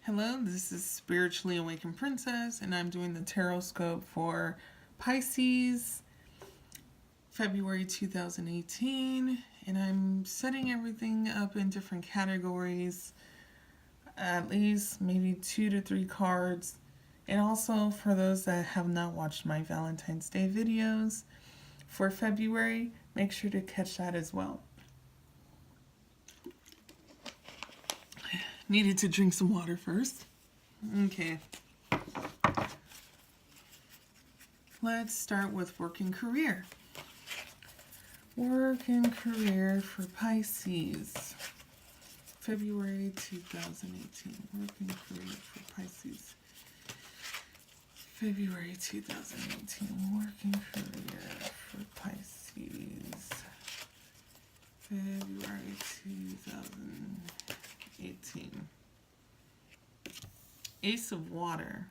Hello, this is Spiritually Awakened Princess, and I'm doing the Tarotscope for Pisces, February 2018, and I'm setting everything up in different categories, at least maybe 2 to 3 cards, and also for those that have not watched my Valentine's Day videos for February, make sure to catch that as well. Needed to drink some water first. Okay. Let's start with work and career. Work and career for Pisces. February 2018. Work and career for Pisces. February 2018. Work and career for Pisces. February 2018. Ace of Water.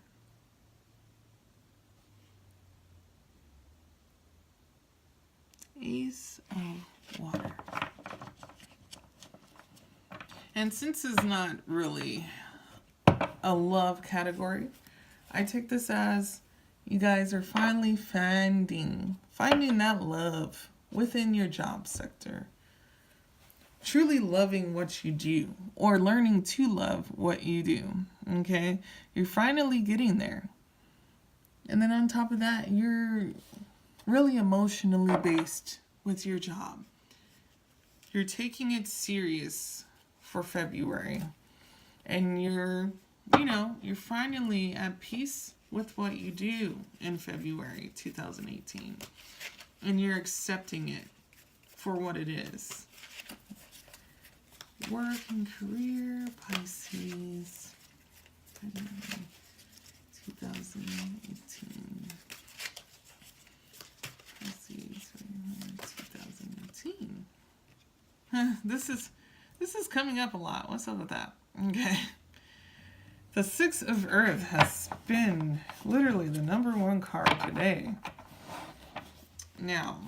Ace of Water. And since it's not really a love category, I take this as you guys are finally finding that love within your job sector. Truly loving what you do, or learning to love what you do, okay? You're finally getting there. And then on top of that, you're really emotionally based with your job. You're taking it serious for February. And you're finally at peace with what you do in February 2018. And you're accepting it for what it is. Work and career, Pisces, February 2018. Pisces, February 2018. This is coming up a lot. What's up with that? Okay. The Six of Earth has been literally the #1 card today. Now,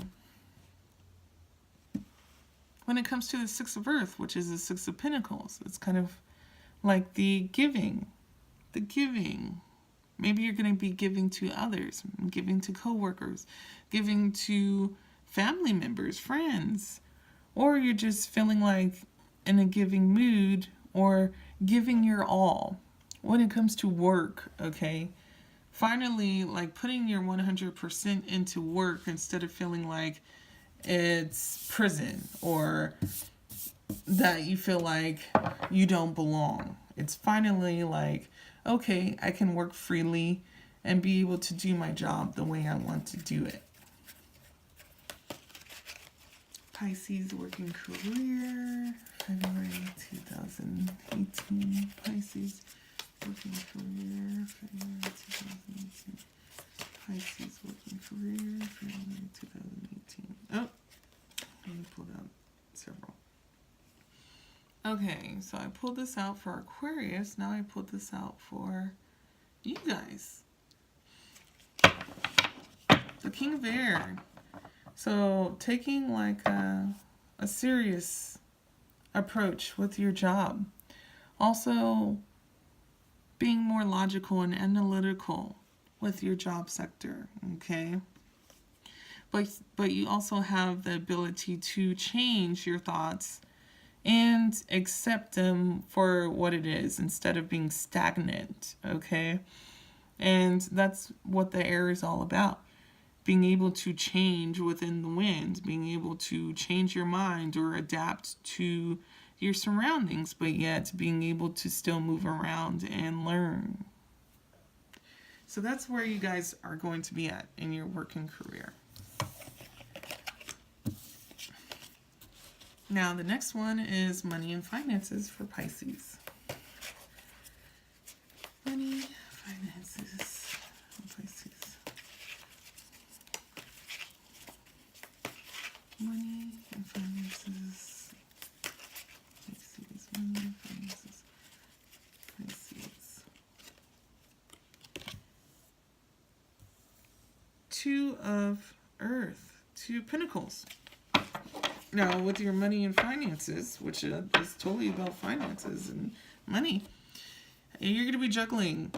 when it comes to the Six of Earth, which is the Six of Pentacles, it's kind of like the giving. Maybe you're going to be giving to others, giving to coworkers, giving to family members, friends, or you're just feeling like in a giving mood or giving your all when it comes to work, okay? Finally, like putting your 100% into work instead of feeling like it's prison or that you feel like you don't belong. It's finally like, okay, I can work freely and be able to do my job the way I want to do it. Pisces working career, February 2018. Pisces working career, February 2018. Pisces working career, February 2018. Oh, I pulled out several. Okay, so I pulled this out for Aquarius. Now I pulled this out for you guys. The King of Air. So taking like a serious approach with your job. Also being more logical and analytical with your job sector, okay? But you also have the ability to change your thoughts and accept them for what it is instead of being stagnant, okay? And that's what the air is all about. Being able to change within the wind, being able to change your mind or adapt to your surroundings, but yet being able to still move around and learn. So that's where you guys are going to be at in your working career. Now, the next one is money and finances for Pisces. Money, finances, Pisces. Money and finances, Pisces. Money and finances, Pisces. Two of Earth, 2 Pentacles. Now, with your money and finances, which is totally about finances and money, You're going to be juggling.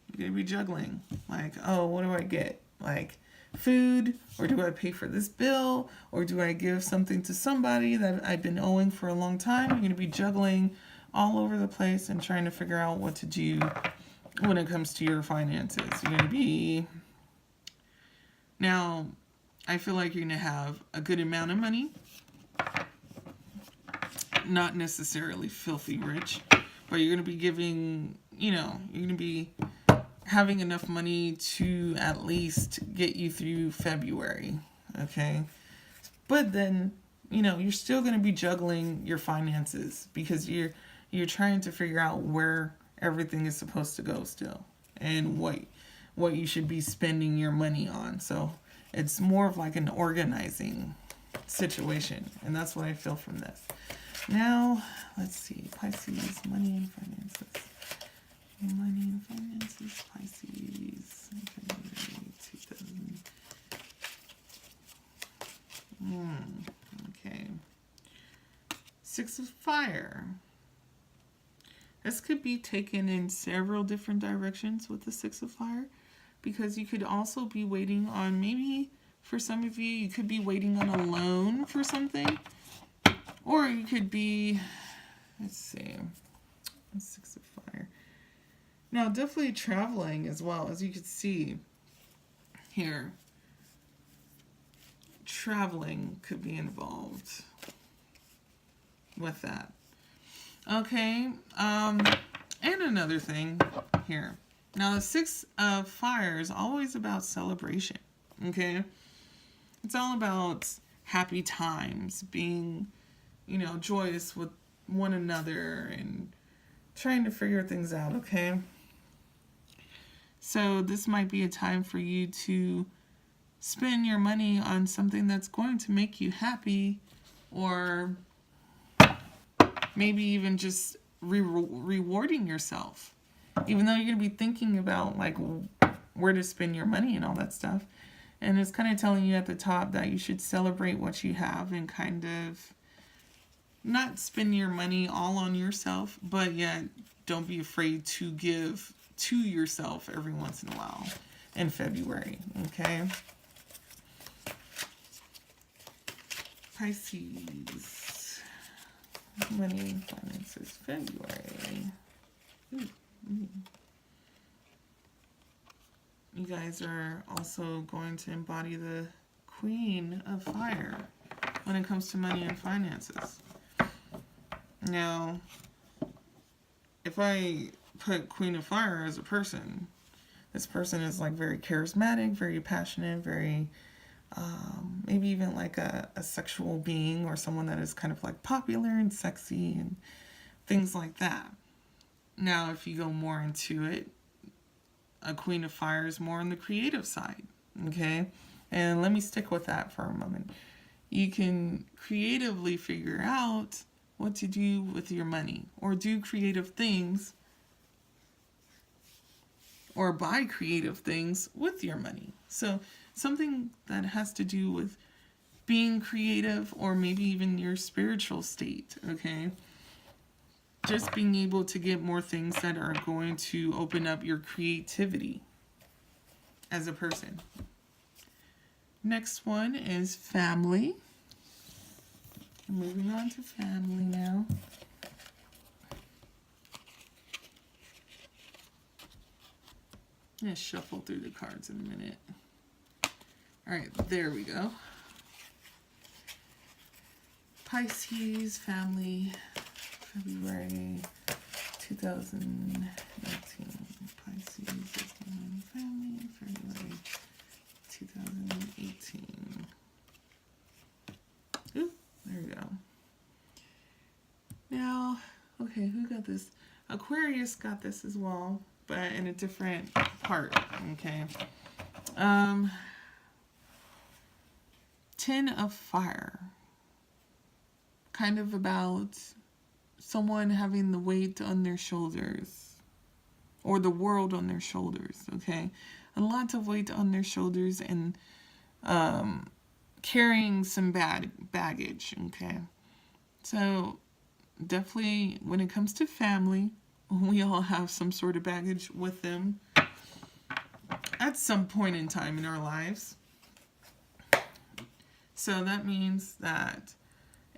You're going to be juggling. Like, oh, what do I get? Like, food, or do I pay for this bill, or do I give something to somebody that I've been owing for a long time? You're going to be juggling all over the place and trying to figure out what to do when it comes to your finances. You're going to be... Now, I feel like you're going to have a good amount of money. Not necessarily filthy rich, but you're going to be giving, you're going to be having enough money to at least get you through February, okay? But then, you're still going to be juggling your finances because you're trying to figure out where everything is supposed to go still and what you should be spending your money on. So it's more of like an organizing situation, and that's what I feel from this. Now, let's see, Pisces, money and finances. Money and finances, Pisces, February 2000. Okay. Six of Fire. This could be taken in several different directions with the Six of Fire, because you could also be waiting on, maybe for some of you, you could be waiting on a loan for something. Or you could be, let's see, Six of Fire. Now, definitely traveling as well, as you can see here. Traveling could be involved with that. Okay, and another thing here. Now, the Six of Fire is always about celebration, okay? It's all about happy times, being, joyous with one another and trying to figure things out, okay? So this might be a time for you to spend your money on something that's going to make you happy, or maybe even just rewarding yourself. Even though you're going to be thinking about like where to spend your money and all that stuff. And it's kind of telling you at the top that you should celebrate what you have and kind of not spend your money all on yourself, but yet don't be afraid to give to yourself every once in a while in February, okay? Pisces, money and finances, February. You guys are also going to embody the Queen of Fire when it comes to money and finances. Now, if I put Queen of Fire as a person, this person is like very charismatic, very passionate, very maybe even like a sexual being, or someone that is kind of like popular and sexy and things like that. Now, if you go more into it, a Queen of Fire is more on the creative side, okay? And let me stick with that for a moment. You can creatively figure out what to do with your money, or do creative things, or buy creative things with your money. So something that has to do with being creative, or maybe even your spiritual state, okay? Just being able to get more things that are going to open up your creativity as a person. Next one is family. Moving on to family now. I'm going to shuffle through the cards in a minute. All right, there we go. Pisces, family, February 2019. Pisces is my family, February 2018. Ooh, there we go. Now, okay, who got this? Aquarius got this as well, but in a different part, okay? 10 of Fire. Kind of about someone having the weight on their shoulders, or the world on their shoulders, okay? A lot of weight on their shoulders, and carrying some baggage, okay? So definitely when it comes to family, we all have some sort of baggage with them at some point in time in our lives. So that means that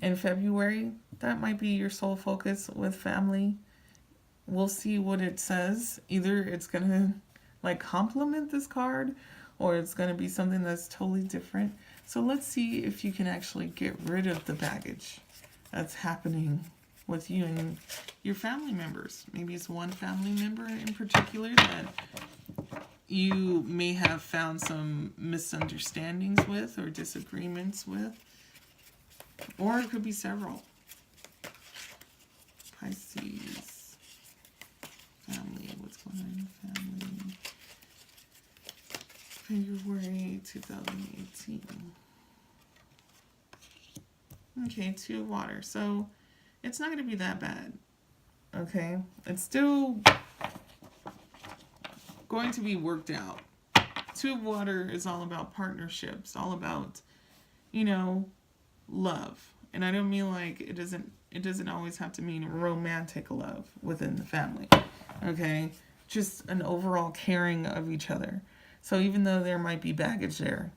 in February, that might be your sole focus with family. We'll see what it says. Either it's going to like complement this card, or it's going to be something that's totally different. So let's see if you can actually get rid of the baggage that's happening with you and your family members. Maybe it's one family member in particular that you may have found some misunderstandings with or disagreements with. Or it could be several. Pisces. Family. What's going on in family? February 2018. Okay, 2 of water. So it's not going to be that bad. Okay? It's still going to be worked out. 2 of water is all about partnerships, all about, love. And I don't mean like it doesn't always have to mean romantic love within the family. Okay? Just an overall caring of each other. So even though there might be baggage there,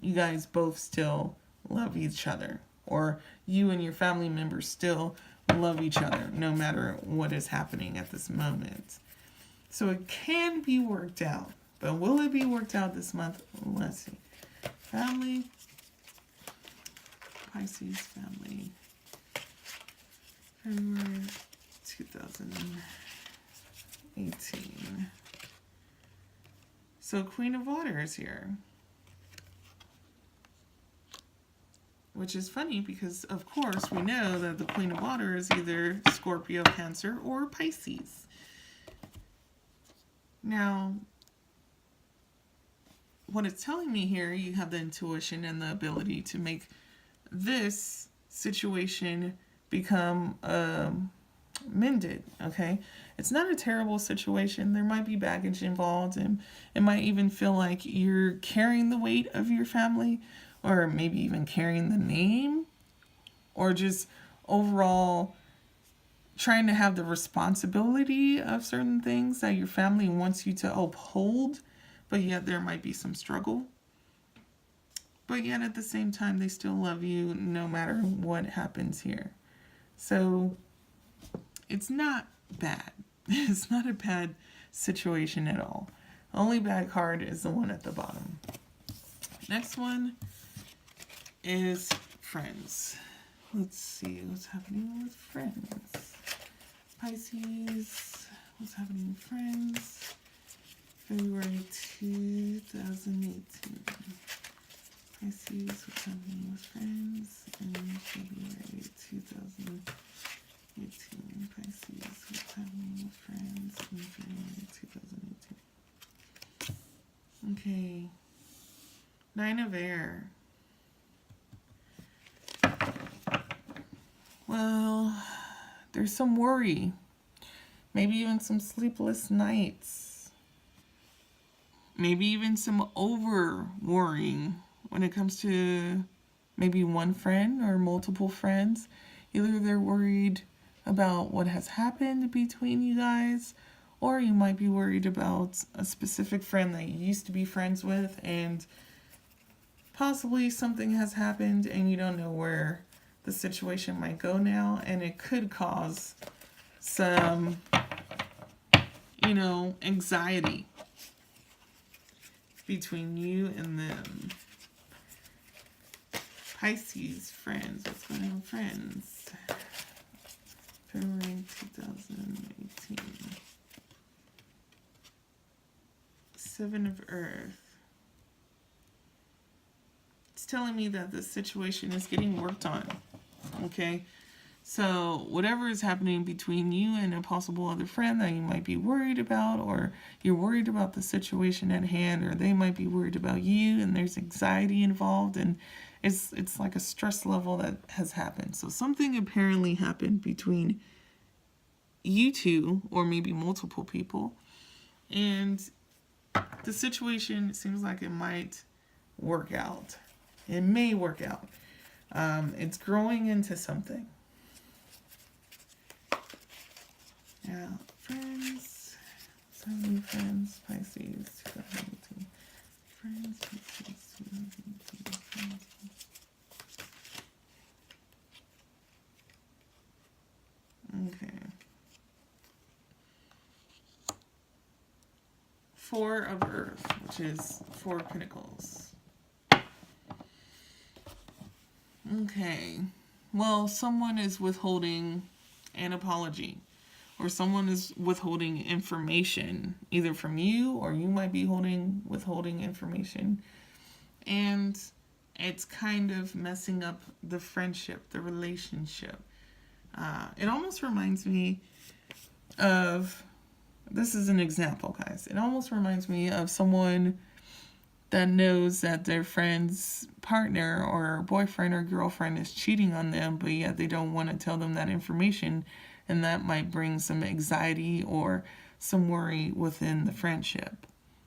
you guys both still love each other. Or you and your family members still love each other, no matter what is happening at this moment. So it can be worked out. But will it be worked out this month? Let's see. Family. Pisces family. February 2018. So Queen of Water is here. Which is funny because, of course, we know that the Queen of Water is either Scorpio, Cancer, or Pisces. Now, what it's telling me here, you have the intuition and the ability to make this situation become mended, okay? It's not a terrible situation. There might be baggage involved, and it might even feel like you're carrying the weight of your family, or maybe even carrying the name, or just overall trying to have the responsibility of certain things that your family wants you to uphold, but yet there might be some struggle. But yet at the same time, they still love you no matter what happens here. So it's not bad. It's not a bad situation at all. The only bad card is the one at the bottom. Next one is friends. Let's see what's happening with friends. Pisces, what's happening with friends? February 2018. Pisces, what's happening with friends? And February 2018. Pisces, what's happening with friends? In February 2018. Okay. 9 of Air. Well, there's some worry. Maybe even some sleepless nights. Maybe even some over-worrying when it comes to maybe one friend or multiple friends. Either they're worried about what has happened between you guys, or you might be worried about a specific friend that you used to be friends with, and possibly something has happened and you don't know where the situation might go now, and it could cause some, anxiety between you and them. Pisces, friends. What's going on, friends? February 2018. 7 of Earth. It's telling me that the situation is getting worked on. Okay? So whatever is happening between you and a possible other friend that you might be worried about, or you're worried about the situation at hand, or they might be worried about you, and there's anxiety involved, and it's like a stress level that has happened. So something apparently happened between you two, or maybe multiple people, and the situation seems like it might work out. It may work out. It's growing into something. Yeah, Friends, Pisces, 2018. Friends, Pisces, 2018. Friends. Okay. Four of Earth, which is Four of Pentacles. Okay. Well, someone is withholding an apology, or someone is withholding information, either from you or you might be withholding information. And it's kind of messing up the friendship, the relationship. It almost reminds me of, this is an example, guys. It almost reminds me of someone that knows that their friend's partner or boyfriend or girlfriend is cheating on them, but yet they don't want to tell them that information, and that might bring some anxiety or some worry within the friendship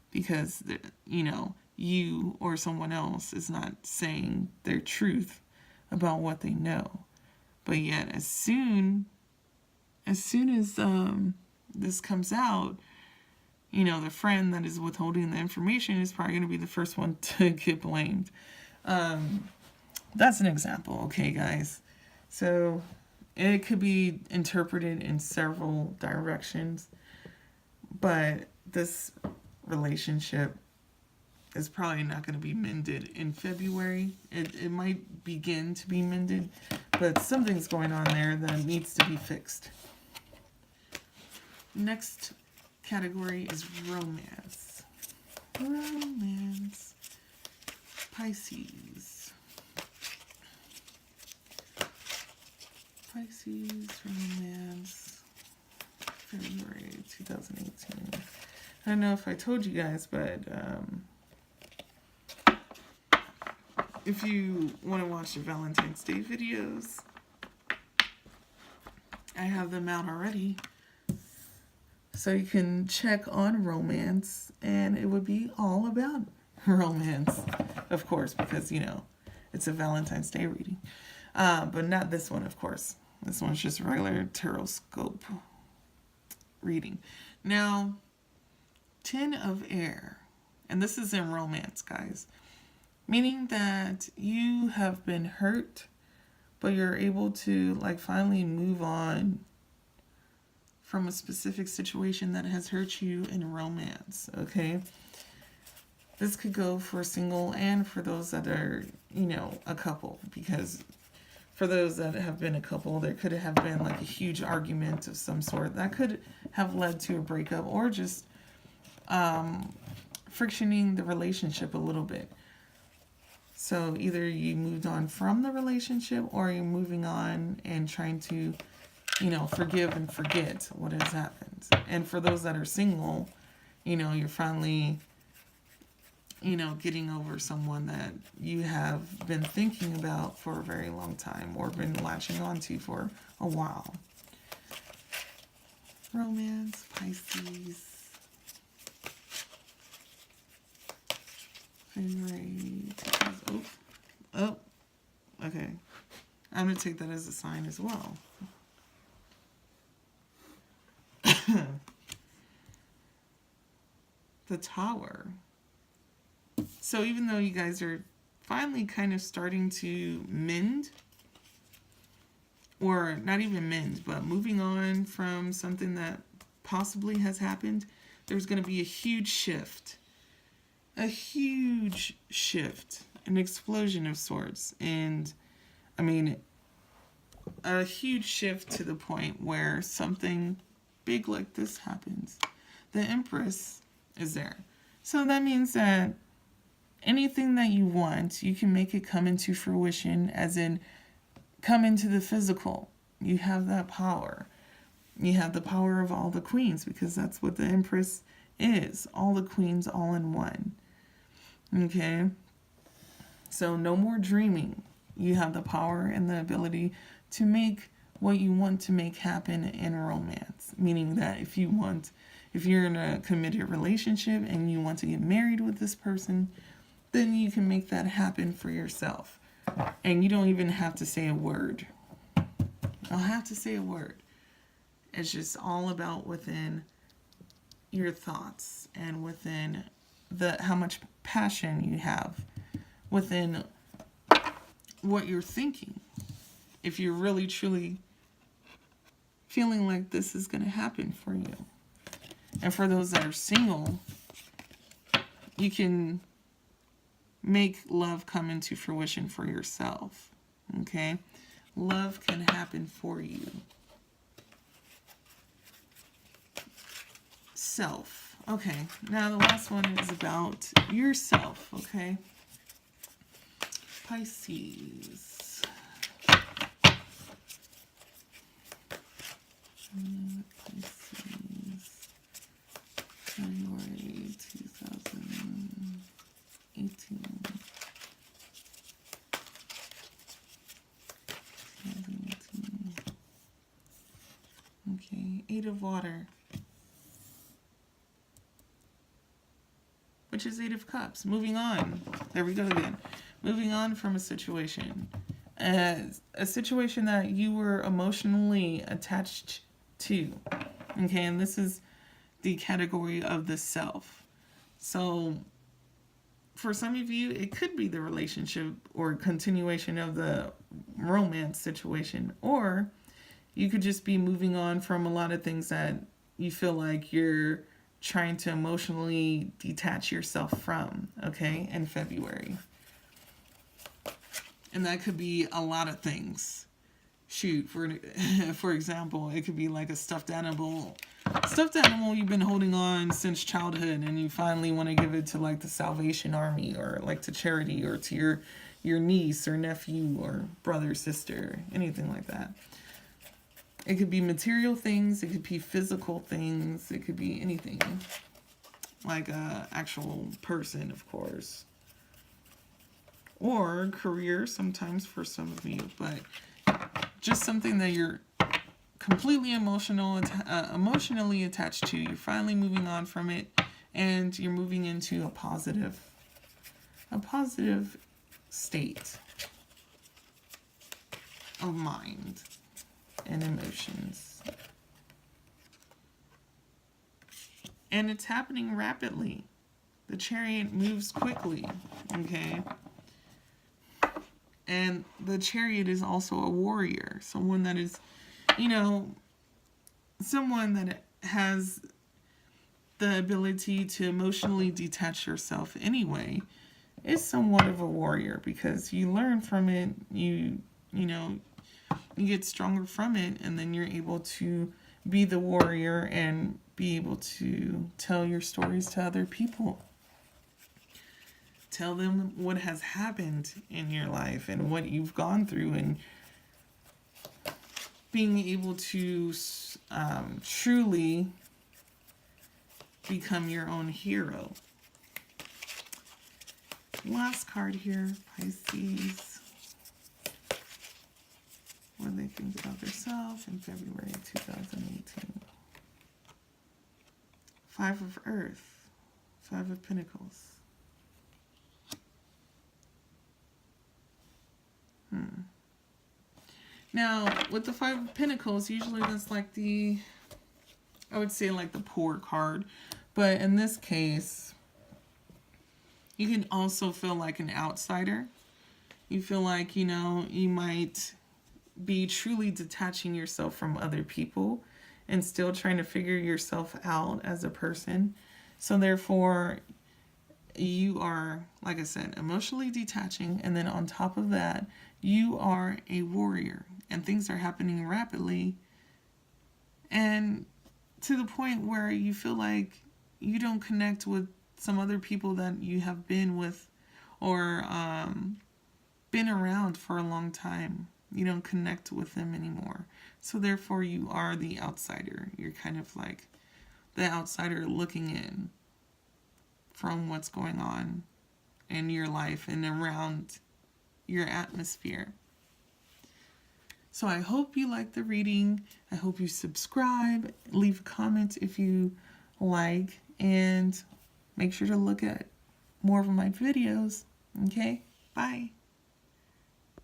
because, you know, you or someone else is not saying their truth about what they know. But yet as soon as this comes out, you know, the friend that is withholding the information is probably going to be the first one to get blamed. That's an example, okay, guys? So it could be interpreted in several directions, but this relationship is probably not going to be mended in February. It might begin to be mended, but something's going on there that needs to be fixed. Next category is romance. Romance. Pisces. Pisces, romance. February 2018. I don't know if I told you guys, but if you want to watch the Valentine's Day videos, I have them out already. So you can check on romance, and it would be all about romance, of course, because, you know, it's a Valentine's Day reading. But not this one, of course. This one's just a regular Tarotscope reading. Now, 10 of Air, and this is in romance, guys, meaning that you have been hurt, but you're able to, like, finally move on from a specific situation that has hurt you in romance, okay? This could go for single and for those that are, you know, a couple, because for those that have been a couple, there could have been like a huge argument of some sort that could have led to a breakup, or just frictioning the relationship a little bit. So either you moved on from the relationship, or you're moving on and trying to, you know, forgive and forget what has happened. And for those that are single, you know, you're finally, you know, getting over someone that you have been thinking about for a very long time, or been latching onto for a while. Romance, Pisces. February. Oh, okay. I'm going to take that as a sign as well. The Tower. So even though you guys are finally kind of starting to mend, or not even mend, but moving on from something that possibly has happened, there's going to be a huge shift. A huge shift. An explosion of sorts. And, I mean, a huge shift to the point where something big like this happens. The Empress is there. So that means that anything that you want, you can make it come into fruition, as in come into the physical. You have that power. You have the power of all the queens, because that's what the Empress is. All the queens all in one. Okay? So no more dreaming. You have the power and the ability to make what you want to make happen in romance. Meaning that if you're in a committed relationship and you want to get married with this person, then you can make that happen for yourself. And you don't even have to say a word. You don't have to say a word. It's just all about within your thoughts and within how much passion you have within what you're thinking. If you're really truly feeling like this is going to happen for you. And for those that are single, you can make love come into fruition for yourself. Okay? Love can happen for you. Self. Okay, now the last one is about yourself. Okay? Pisces. Pisces. January 2018. Okay, 8 of Water, which is 8 of Cups. Moving on. There we go again. Moving on from a situation. A situation that you were emotionally attached to. Okay, and this is the category of the self. So, for some of you, it could be the relationship or continuation of the romance situation, or you could just be moving on from a lot of things that you feel like you're trying to emotionally detach yourself from, okay, in February. And that could be a lot of things. Shoot, for example, it could be like a stuffed animal you've been holding on since childhood, and you finally want to give it to like the Salvation Army, or like to charity, or to your niece or nephew or brother, sister, anything like that. It could be material things, it could be physical things, it could be anything. Like a actual person, of course. Or career, sometimes for some of you, but just something that you're completely emotionally attached to. You're finally moving on from it, and you're moving into a positive state of mind and emotions. And it's happening rapidly. The Chariot moves quickly, okay? And the Chariot is also a warrior, someone that is, someone that has the ability to emotionally detach yourself anyway, is somewhat of a warrior, because you learn from it, you get stronger from it, and then you're able to be the warrior and be able to tell your stories to other people. Tell them what has happened in your life and what you've gone through, and being able to truly become your own hero. Last card here, Pisces. What do they think about themselves in February 2018? 5 of Earth, 5 of Pentacles. Now, with the 5 of Pentacles, usually that's like I would say like the poor card. But in this case, you can also feel like an outsider. You feel like, you might be truly detaching yourself from other people and still trying to figure yourself out as a person. So therefore, you are, like I said, emotionally detaching, and then on top of that, you are a warrior, and things are happening rapidly, and to the point where you feel like you don't connect with some other people that you have been with or been around for a long time. You don't connect with them anymore. So therefore, you are the outsider. You're kind of like the outsider looking in from what's going on in your life and around your atmosphere. So I hope you like the reading. I hope you subscribe, leave a comment if you like, and make sure to look at more of my videos. Okay? Bye.